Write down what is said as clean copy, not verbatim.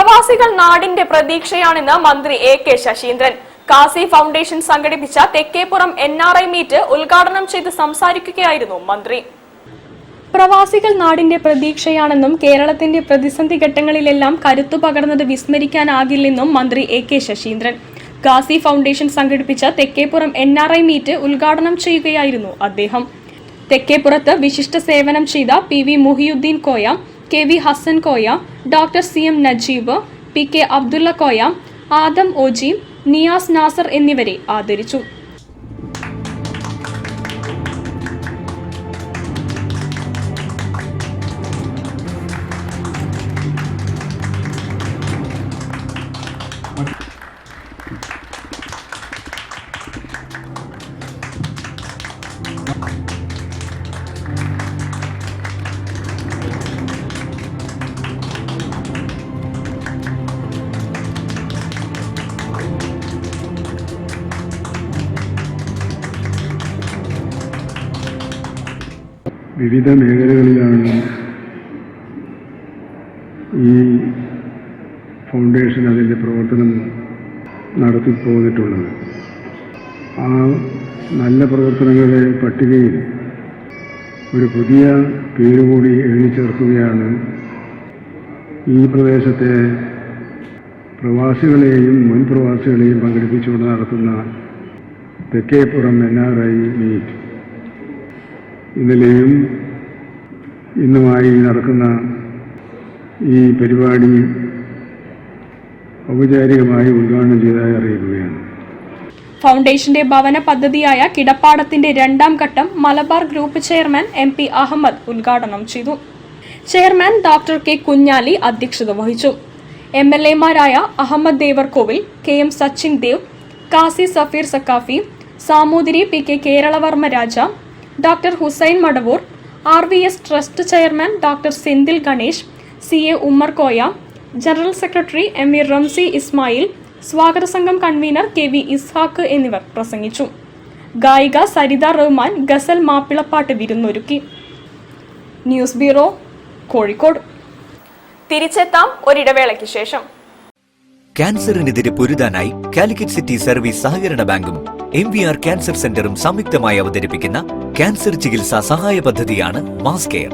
പ്രവാസികൾ നാടിന്റെ പ്രതീക്ഷയാണെന്ന് മന്ത്രി എ.കെ. ശശീന്ദ്രൻ. കാസി ഫൗണ്ടേഷൻ സംഘടിപ്പിച്ച തെക്കേപ്പുറം NRI മീറ്റ് ഉദ്ഘാടനം ചെയ്ത് സംസാരിക്കുകയായിരുന്നു മന്ത്രി. പ്രവാസികൾ നാടിന്റെ പ്രതീക്ഷയാണെന്നും കേരളത്തിന്റെ പ്രതിസന്ധി ഘട്ടങ്ങളിലെല്ലാം കരുത്തു പകർന്നത് വിസ്മരിക്കാനാകില്ലെന്നും മന്ത്രി എ.കെ. ശശീന്ദ്രൻ. കാസി ഫൗണ്ടേഷൻ സംഘടിപ്പിച്ച തെക്കേപ്പുറം NRI മീറ്റ് ഉദ്ഘാടനം ചെയ്യുകയായിരുന്നു അദ്ദേഹം. തെക്കേപ്പുറത്ത് വിശിഷ്ട സേവനം ചെയ്ത PV Muhiyuddin Koya, KV Hasan Koya, doctor CM Najeeb, PK Abdulla Koya, Adam Oji, Niyas Nasar എന്നിവരെ ആദരിച്ചു. വിവിധ മേഖലകളിലാണ് ഈ ഫൗണ്ടേഷൻ അതിൻ്റെ പ്രവർത്തനം നടത്തിപ്പോന്നിട്ടുള്ളത്. ആ നല്ല പ്രവർത്തനങ്ങളുടെ പട്ടികയിൽ ഒരു പുതിയ പേരുകൂടി എഴുതി ചേർക്കുകയാണ്. ഈ പ്രദേശത്തെ പ്രവാസികളെയും മുൻ പ്രവാസികളെയും പങ്കെടുപ്പിച്ചുകൊണ്ട് നടത്തുന്ന തെക്കേപ്പുറം NRI മീറ്റ്. ഇന്നലെയും ഇന്നുമായി നടക്കുന്ന ഈ പരിപാടി ഔപചാരികമായി ഉദ്ഘാടനം ചെയ്തതായി അറിയിക്കുകയാണ്. ഫൗണ്ടേഷന്റെ ഭവന പദ്ധതിയായ കിടപ്പാടത്തിന്റെ 2ാം ഘട്ടം Malabar group chairman MP Ahmed ഉദ്ഘാടനം ചെയ്തു. Chairman doctor K. കുഞ്ഞാലി അധ്യക്ഷത വഹിച്ചു. MLA മാരായ Ahammad Devarkovil, KM Sachin Dev, Kasi Safeer Sakhafi, Samoothiri PK Keralavarma Raja, doctor Hussain Madavoor, RVS trust chairman doctor Senthil Ganesh, CA Ummer Koya, general secretary ME Ramsi Ismail, സ്വാഗത സംഘം കൺവീനർ KV ഇസ്ഹാഖ് എന്നിവർ പ്രസംഗിച്ചു. ഗായിക സരിത റഹ്മാൻ ഗസൽ മാപ്പിളപ്പാട്ട് വിരുന്നൊരുക്കി. News bureau, Kozhikode. തിരിച്ചെത്താം ഒരിടവേളയ്ക്ക് ശേഷം. ക്യാൻസറിനെതിരെ പൊരുതാനായി കാലിക്കറ്റ് സിറ്റി സർവീസ് സഹകരണ ബാങ്കും MVR ക്യാൻസർ സെന്ററും സംയുക്തമായി അവതരിപ്പിക്കുന്ന ക്യാൻസർ ചികിത്സാ സഹായ പദ്ധതിയാണ് മാസ് കെയർ.